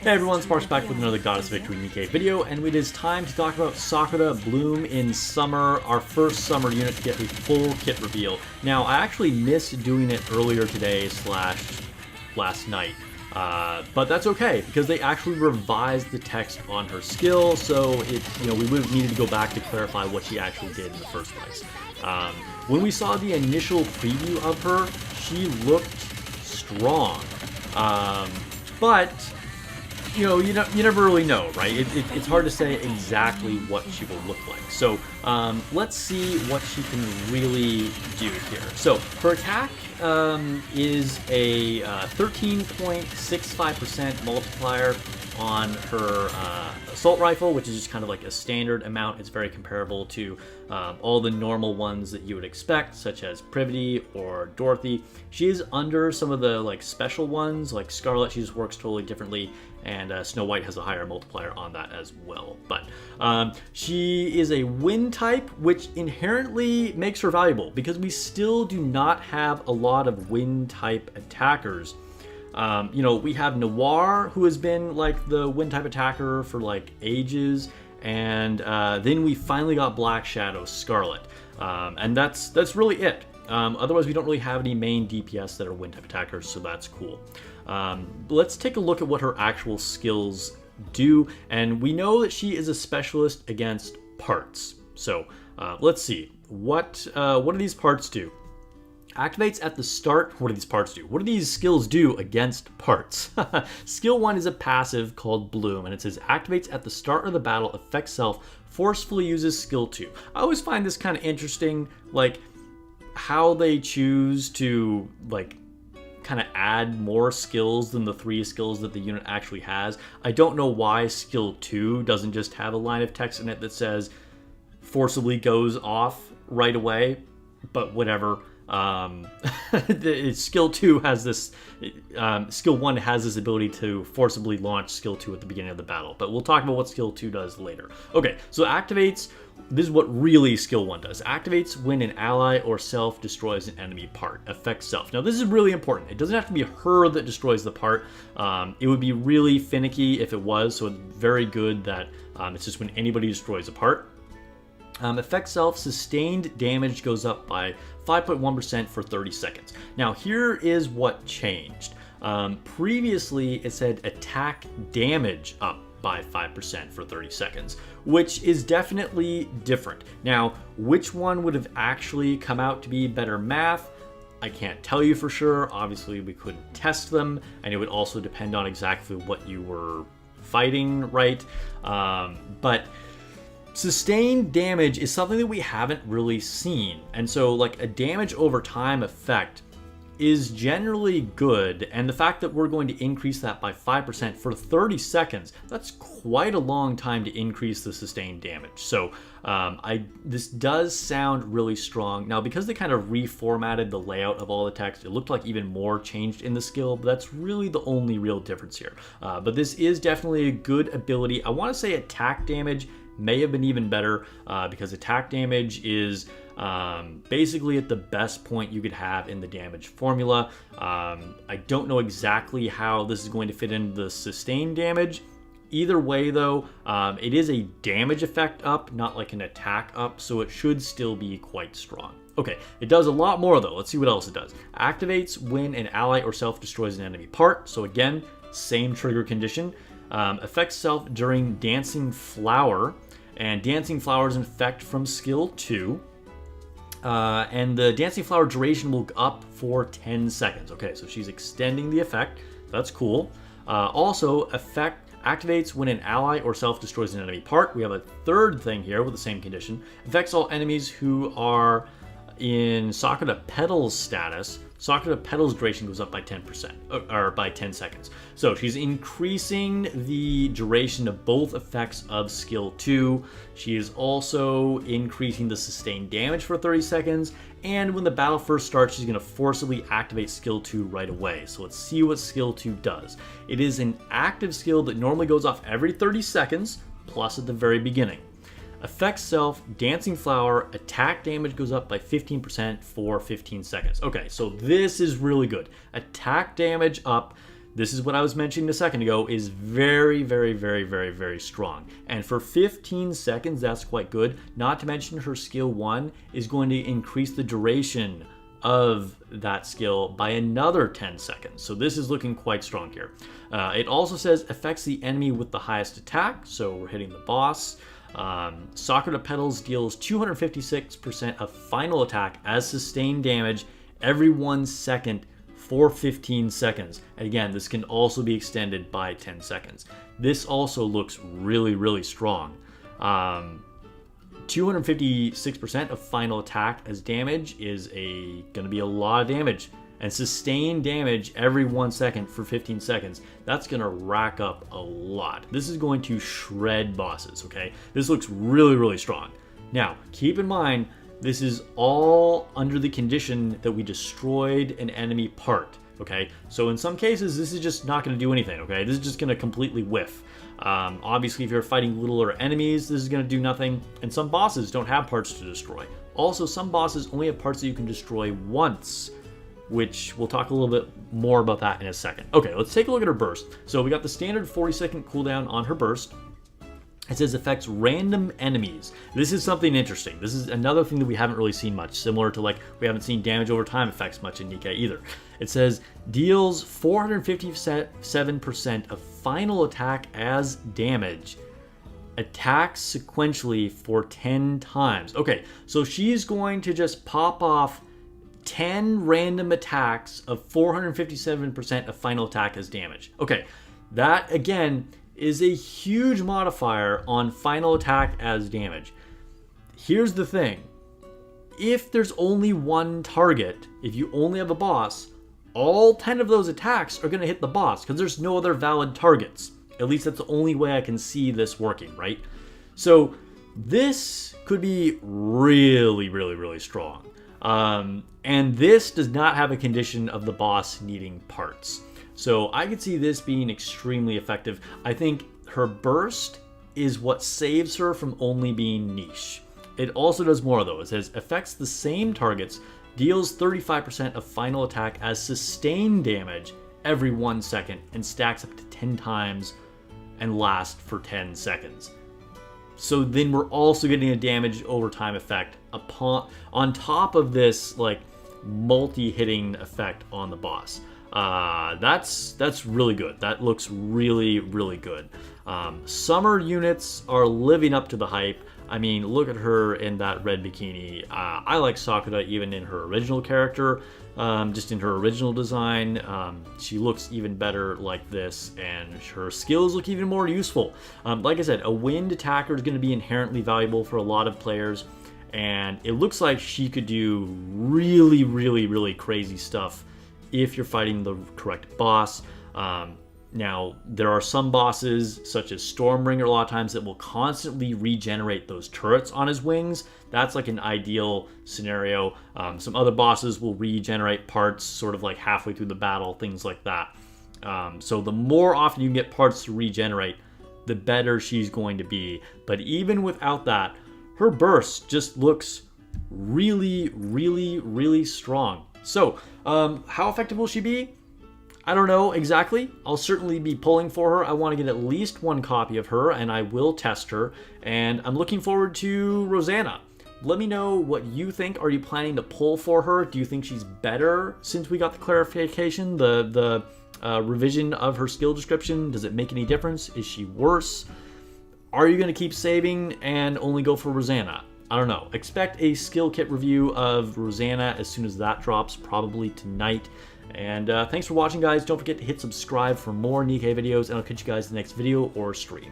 Hey everyone, Sparks back with another Goddess Victory nikke video, and it is time to talk about Sakura Bloom in Summer, our first summer unit to get a full kit reveal. Now, I actually missed doing it earlier today / last night, but that's okay because they actually revised the text on her skill, so we would have needed to go back to clarify what she actually did in the first place. When we saw the initial preview of her, she looked strong, but you never really know, right? It's hard to say exactly what she will look like. So let's see what she can really do here. So her attack is a 13.65% multiplier on her assault rifle, which is just kind of like a standard amount. It's very comparable to all the normal ones that you would expect, such as Privity or Dorothy. She is under some of the like special ones, like Scarlet. She just works totally differently, and Snow White has a higher multiplier on that as well. But she is a wind type, which inherently makes her valuable because we still do not have a lot of wind type attackers. We have Noir, who has been like the wind type attacker for like ages, and then we finally got Black Shadow Scarlet, and that's really it. Otherwise, we don't really have any main DPS that are wind type attackers, so that's cool. Let's take a look at what her actual skills do, and we know that she is a specialist against parts. So let's see what do these parts do. Activates at the start. What do these parts do? What do these skills do against parts? Skill 1 is a passive called Bloom, and it says activates at the start of the battle, affects self, forcefully uses skill 2. I always find this kind of interesting, like how they choose to like kind of add more skills than the 3 skills that the unit actually has. I don't know why skill 2 doesn't just have a line of text in it that says forcibly goes off right away, but whatever. Skill 2 has this, skill 1 has this ability to forcibly launch skill 2 at the beginning of the battle, but we'll talk about what skill 2 does later. Okay, so activates, this is what really skill 1 does. Activates when an ally or self destroys an enemy part. Affects self. Now this is really important. It doesn't have to be her that destroys the part. It would be really finicky if it was, so it's very good that it's just when anybody destroys a part. Affects self, sustained damage goes up by 5.1% for 30 seconds. Now here is what changed. Previously it said attack damage up by 5% for 30 seconds, which is definitely different. Now, which one would have actually come out to be better math? I can't tell you for sure. Obviously we couldn't test them, and it would also depend on exactly what you were fighting, right? But sustained damage is something that we haven't really seen, and so like a damage over time effect is generally good, and the fact that we're going to increase that by 5% for 30 seconds, that's quite a long time to increase the sustained damage. So this does sound really strong. Now, because they kind of reformatted the layout of all the text, it looked like even more changed in the skill, but that's really the only real difference here. But this is definitely a good ability. I want to say attack damage may have been even better because attack damage is basically at the best point you could have in the damage formula. I don't know exactly how this is going to fit into the sustained damage. Either way though, it is a damage effect up, not like an attack up, so it should still be quite strong. Okay, it does a lot more though. Let's see what else it does. Activates when an ally or self destroys an enemy part. So again, same trigger condition. Affects self during Dancing Flower, and Dancing Flower is an effect from skill 2. And the Dancing Flower duration will go up for 10 seconds. Okay, so she's extending the effect. That's cool. Also, effect activates when an ally or self destroys an enemy part. We have a third thing here with the same condition. Affects all enemies who are in Sakura Petals status. Sakura Petals duration goes up by 10%, or by 10 seconds. So she's increasing the duration of both effects of skill 2. She is also increasing the sustained damage for 30 seconds. And when the battle first starts, she's going to forcibly activate skill 2 right away. So let's see what skill 2 does. It is an active skill that normally goes off every 30 seconds, plus at the very beginning. Affects self, Dancing Flower, attack damage goes up by 15% for 15 seconds. Okay, so this is really good. Attack damage up this is what I was mentioning a second ago, is very, very, very, very, very strong. And for 15 seconds, that's quite good. Not to mention her skill 1 is going to increase the duration of that skill by another 10 seconds. So this is looking quite strong here. It also says affects the enemy with the highest attack. So we're hitting the boss. Sakura Petals deals 256% of final attack as sustained damage every 1 second for 15 seconds. And again, this can also be extended by 10 seconds. This also looks really, really strong. 256% of final attack as damage is going to be a lot of damage. And sustained damage every 1 second for 15 seconds, that's going to rack up a lot. This is going to shred bosses, okay? This looks really, really strong. Now, keep in mind, this is all under the condition that we destroyed an enemy part, okay? So in some cases, this is just not going to do anything, okay? This is just going to completely whiff. Obviously, if you're fighting littler enemies, this is going to do nothing. And some bosses don't have parts to destroy. Also, some bosses only have parts that you can destroy once, which we'll talk a little bit more about that in a second. Okay, let's take a look at her burst. So we got the standard 40-second cooldown on her burst. It says affects random enemies. This is something interesting. This is another thing that we haven't really seen much, similar to like we haven't seen damage over time effects much in Nikke either. It says deals 457% of final attack as damage. Attacks sequentially for 10 times. Okay, so she's going to just pop off 10 random attacks of 457% of final attack as damage. Okay, that again is a huge modifier on final attack as damage. Here's the thing. If there's only one target, if you only have a boss, all 10 of those attacks are going to hit the boss because there's no other valid targets. At least that's the only way I can see this working, right? So this could be really, really, really strong. And this does not have a condition of the boss needing parts. So I could see this being extremely effective. I think her burst is what saves her from only being niche. It also does more though. It says affects the same targets, deals 35% of final attack as sustained damage every 1 second, and stacks up to 10 times and lasts for 10 seconds. So then we're also getting a damage over time effect on top of this like multi-hitting effect on the boss. That's really good. That looks really, really good. Summer units are living up to the hype. I mean, look at her in that red bikini. I like Sakura even in her original character, just in her original design. She looks even better like this, and her skills look even more useful. Like I said, a wind attacker is going to be inherently valuable for a lot of players, and it looks like she could do really, really, really crazy stuff if you're fighting the correct boss. Now, there are some bosses, such as Stormbringer, a lot of times that will constantly regenerate those turrets on his wings. That's like an ideal scenario. Some other bosses will regenerate parts sort of like halfway through the battle, things like that. So the more often you can get parts to regenerate, the better she's going to be. But even without that, her burst just looks really, really, really strong. So, how effective will she be? I don't know exactly. I'll certainly be pulling for her. I want to get at least one copy of her, and I will test her. And I'm looking forward to Rosanna. Let me know what you think. Are you planning to pull for her? Do you think she's better since we got the clarification, the revision of her skill description? Does it make any difference? Is she worse? Are you going to keep saving and only go for Rosanna? I don't know. Expect a skill kit review of Rosanna as soon as that drops, probably tonight. And thanks for watching, guys. Don't forget to hit subscribe for more Nikke videos, and I'll catch you guys in the next video or stream.